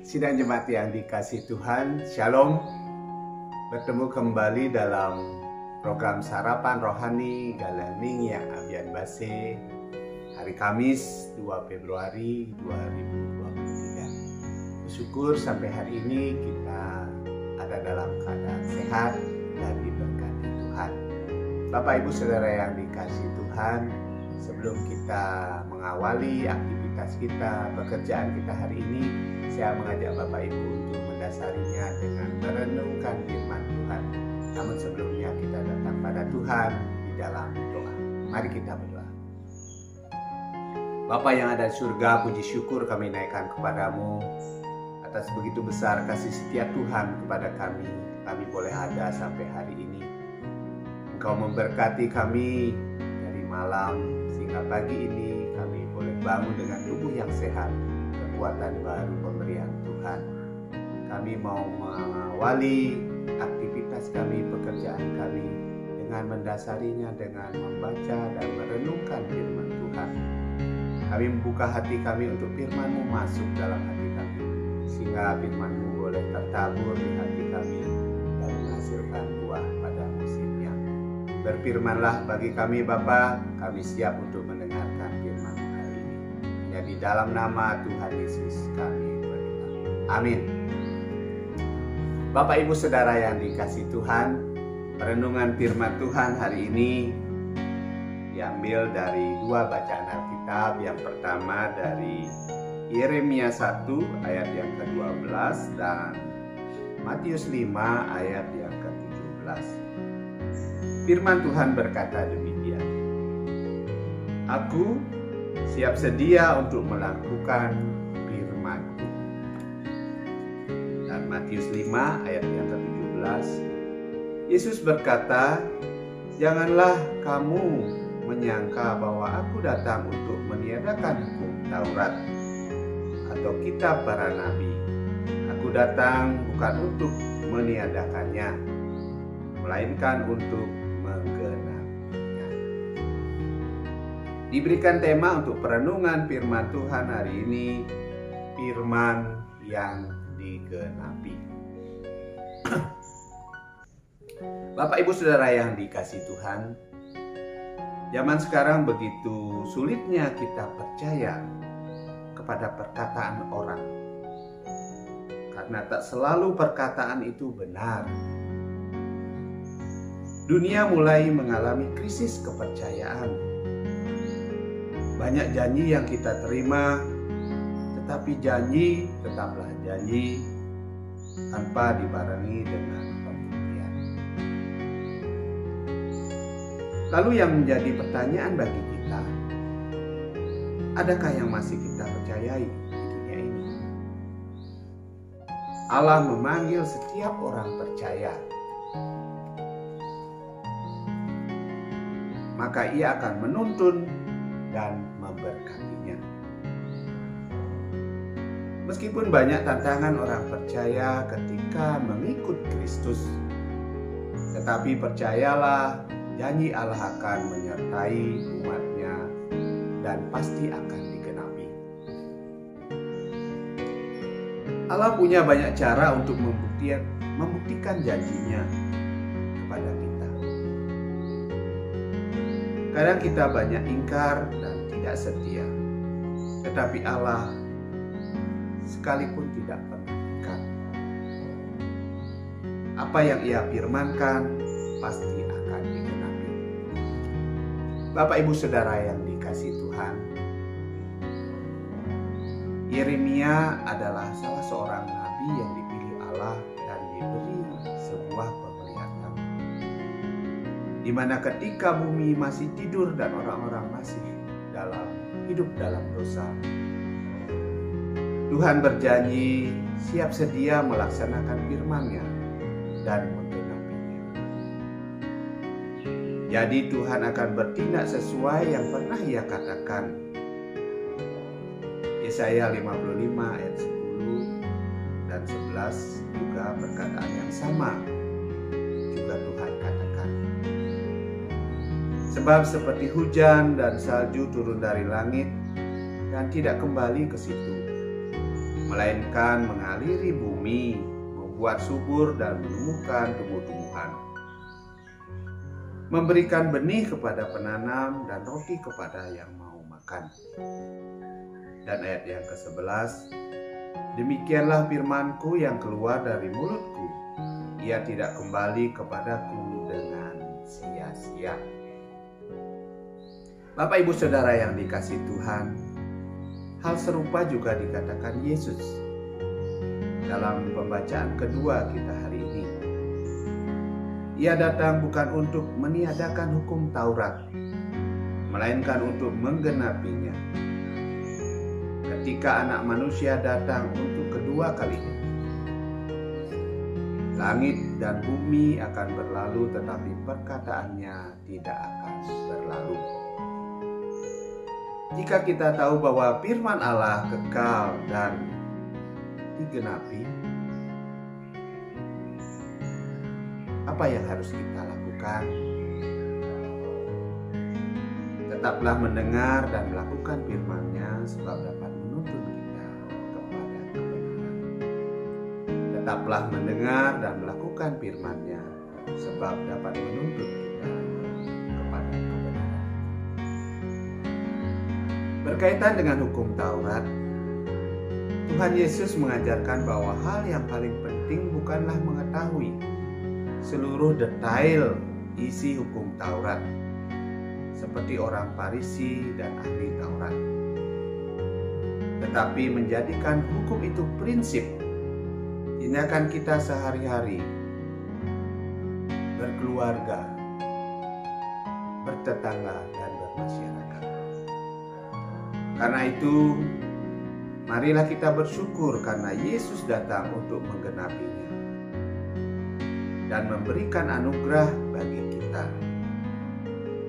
Sidang jemaat yang dikasihi Tuhan, Shalom. Bertemu kembali dalam program Sarapan Rohani Galening yang Abian Base hari Kamis 2 Februari 2023. Bersyukur sampai hari ini kita ada dalam keadaan sehat dan diberkati Tuhan. Bapak Ibu Saudara yang dikasihi Tuhan, sebelum kita mengawali aktivitas kita, pekerjaan kita hari ini, saya mengajak Bapak Ibu untuk mendasarinya dengan merenungkan firman Tuhan. Namun sebelumnya kita datang pada Tuhan di dalam doa. Mari kita berdoa. Bapa yang ada di surga, puji syukur kami naikkan kepadamu atas begitu besar kasih setia Tuhan kepada kami. Kami boleh ada sampai hari ini. Engkau memberkati kami dari malam sehingga pagi ini kami boleh bangun dengan tubuh yang sehat, kekuatan baru pemberian Tuhan. Kami mau mengawali aktivitas kami, pekerjaan kami dengan mendasarinya dengan membaca dan merenungkan firman Tuhan. Kami membuka hati kami untuk firman-Mu masuk dalam hati kami, sehingga firman-Mu boleh tertabur di hati kami dan menghasilkan buah pada musimnya. Berfirmanlah bagi kami Bapa, kami siap untuk mendengarkan firman-Mu hari ini. Hanya di dalam nama Tuhan Yesus kami berdoa. Amin. Bapak Ibu Saudara yang dikasihi Tuhan, perenungan firman Tuhan hari ini diambil dari dua bacaan Alkitab. Yang pertama dari Yeremia 1 ayat yang ke-12 dan Matius 5 ayat yang ke-17. Firman Tuhan berkata demikian. Aku siap sedia untuk melakukan firman-Ku. Dan Matius 5 ayat yang ke-17, Yesus berkata, janganlah kamu menyangka bahwa aku datang untuk meniadakan hukum Taurat atau kitab para nabi. Aku datang bukan untuk meniadakannya, melainkan untuk menggenapinya. Diberikan tema untuk perenungan firman Tuhan hari ini, firman yang digenapi. Bapak Ibu Saudara yang dikasihi Tuhan, zaman sekarang begitu sulitnya kita percaya kepada perkataan orang, karena tak selalu perkataan itu benar. Dunia mulai mengalami krisis kepercayaan. Banyak janji yang kita terima, tetapi janji tetaplah janji tanpa dibarengi dengan pembuktian. Lalu yang menjadi pertanyaan bagi kita, adakah yang masih kita percayai di dunia ini? Allah memanggil setiap orang percaya, maka Ia akan menuntun dan memberkatinya. Meskipun banyak tantangan orang percaya ketika mengikut Kristus, tetapi percayalah, janji Allah akan menyertai umatnya dan pasti akan digenapi. Allah punya banyak cara untuk membuktikan janjinya kepada kita. Kadang kita banyak ingkar dan tidak setia, tetapi Allah sekalipun tidak pernah ingkar. Apa yang Ia firmankan pasti akan digenapi. Bapak Ibu Saudara yang dikasihi Tuhan, Yeremia adalah salah seorang nabi yang dipilih Allah dan diberi sebuah penglihatan, di mana ketika bumi masih tidur dan orang-orang masih hidup dalam dosa, Tuhan berjanji siap sedia melaksanakan firman-Nya dan menggenapinya. Jadi Tuhan akan bertindak sesuai yang pernah Ia katakan. Yesaya 55 ayat 10 dan 11 juga perkataan yang sama juga Tuhan katakan. Sebab seperti hujan dan salju turun dari langit dan tidak kembali ke situ, melainkan mengaliri bumi, membuat subur dan menumbuhkan tumbuh-tumbuhan, memberikan benih kepada penanam dan roti kepada yang mau makan. Dan ayat yang ke-11, demikianlah firmanku yang keluar dari mulutku, ia tidak kembali kepadaku dengan sia-sia. Bapak Ibu Saudara yang dikasihi Tuhan, hal serupa juga dikatakan Yesus dalam pembacaan kedua kita hari ini. Ia datang bukan untuk meniadakan hukum Taurat, melainkan untuk menggenapinya. Ketika Anak Manusia datang untuk kedua kalinya, langit dan bumi akan berlalu, tetapi perkataannya tidak akan berlalu. Jika kita tahu bahwa firman Allah kekal dan digenapi, apa yang harus kita lakukan? Tetaplah mendengar dan melakukan firman-Nya, sebab dapat menuntun kita kepada kebenaran. Tetaplah mendengar dan melakukan firman-Nya, sebab dapat menuntun kita kepada kebenaran. Berkaitan dengan hukum Taurat, Tuhan Yesus mengajarkan bahwa hal yang paling penting bukanlah mengetahui seluruh detail isi hukum Taurat, seperti orang Farisi dan ahli Taurat, tetapi menjadikan hukum itu prinsip tindakan kita sehari-hari, berkeluarga, bertetangga, dan bermasyarakat. Karena itu, marilah kita bersyukur karena Yesus datang untuk menggenapinya dan memberikan anugerah bagi kita.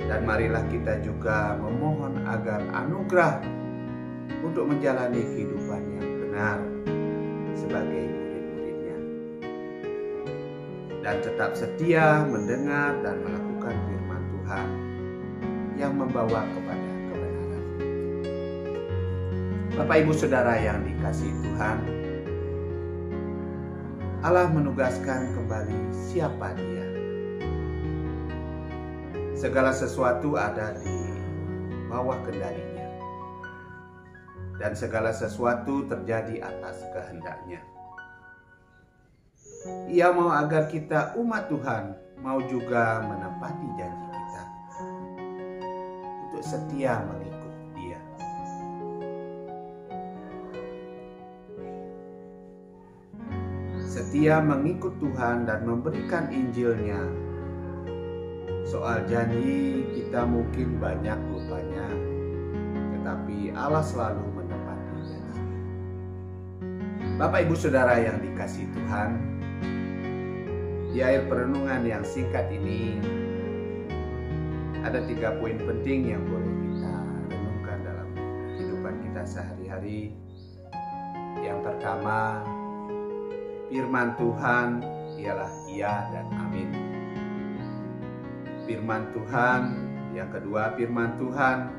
Dan marilah kita juga memohon agar anugerah untuk menjalani kehidupan yang benar sebagai murid-muridnya, dan tetap setia mendengar dan melakukan firman Tuhan yang membawa kepada kebenaran. Bapak Ibu Saudara yang dikasihi Tuhan, Allah menugaskan kembali siapa Dia. Segala sesuatu ada di bawah kendali-Nya, dan segala sesuatu terjadi atas kehendak-Nya. Ia mau agar kita umat Tuhan mau juga menepati janji kita untuk setia mengikut Dia. Setia mengikut Tuhan dan memberikan Injil-Nya. Soal janji kita mungkin banyak lupanya, tetapi Allah selalu menepati janji. Bapak Ibu Saudara yang dikasihi Tuhan, di akhir perenungan yang singkat ini ada 3 poin penting yang boleh kita renungkan dalam kehidupan kita sehari-hari. Yang pertama, firman Tuhan ialah iya dan amin. Firman Tuhan. Yang kedua, firman Tuhan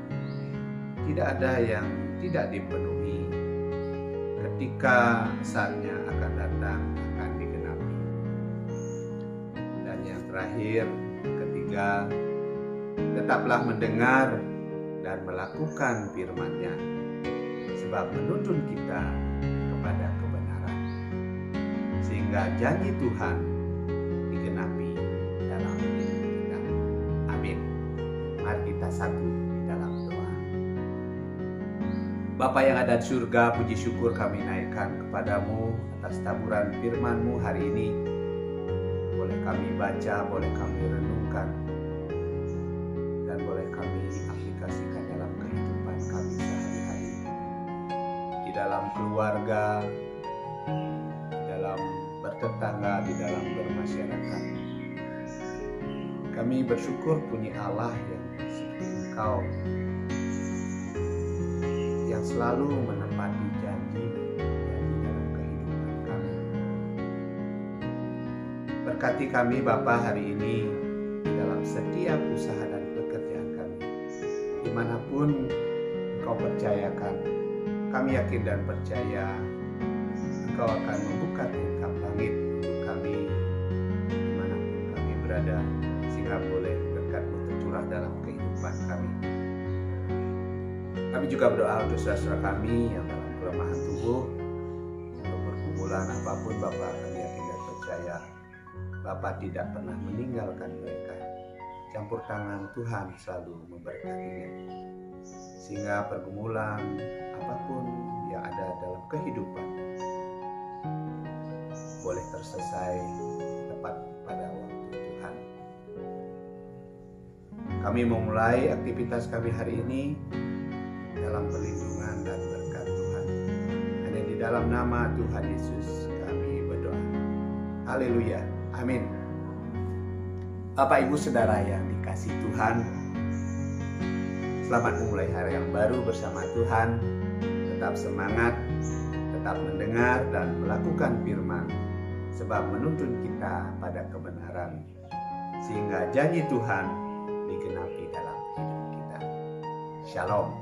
tidak ada yang tidak dipenuhi. Ketika saatnya akan datang, akan digenapi. Dan yang terakhir, ketiga, tetaplah mendengar dan melakukan firman-Nya, sebab menuntun kita kepada kebenaran, sehingga janji Tuhan digenapi dalam hidup kita. Amin. Mari kita satu di dalam doa. Bapa yang ada di surga, puji syukur kami naikkan kepadamu atas taburan firman-Mu hari ini. Boleh kami baca, boleh kami renungkan, dan boleh kami aplikasikan dalam kehidupan kami sehari-hari. Di dalam keluarga, di dalam bertetangga, di dalam bermasyarakat. Kami bersyukur punya Allah yang seperti Engkau, yang selalu menepati janji dalam kehidupan kami. Berkati kami Bapa hari ini di dalam setiap usaha dan pekerjaan dimanapun Engkau percayakan, kami yakin dan percaya Engkau akan membuka tingkap langit untuk kami dimanapun kami berada, sehingga boleh berkat-Mu tercurah dalam kehidupan kami. Kami juga berdoa untuk saudara-saudara kami yang dalam kelemahan tubuh, untuk pergumulan apapun Bapa, kami yakin dan percaya Bapa tidak pernah meninggalkan mereka. Campur tangan Tuhan selalu memberkatinya, sehingga pergumulan apapun yang ada dalam kehidupan boleh terselesai tepat pada waktu Tuhan. Kami memulai aktivitas kami hari ini dalam perlindungan dan berkat Tuhan. Hanya di dalam nama Tuhan Yesus kami berdoa. Haleluya. Amin. Bapak Ibu Saudara yang dikasihi Tuhan, selamat memulai hari yang baru bersama Tuhan. Tetap semangat, tetap mendengar dan melakukan firman, sebab menuntun kita pada kebenaran, sehingga janji Tuhan digenapi dalam hidup kita. Shalom.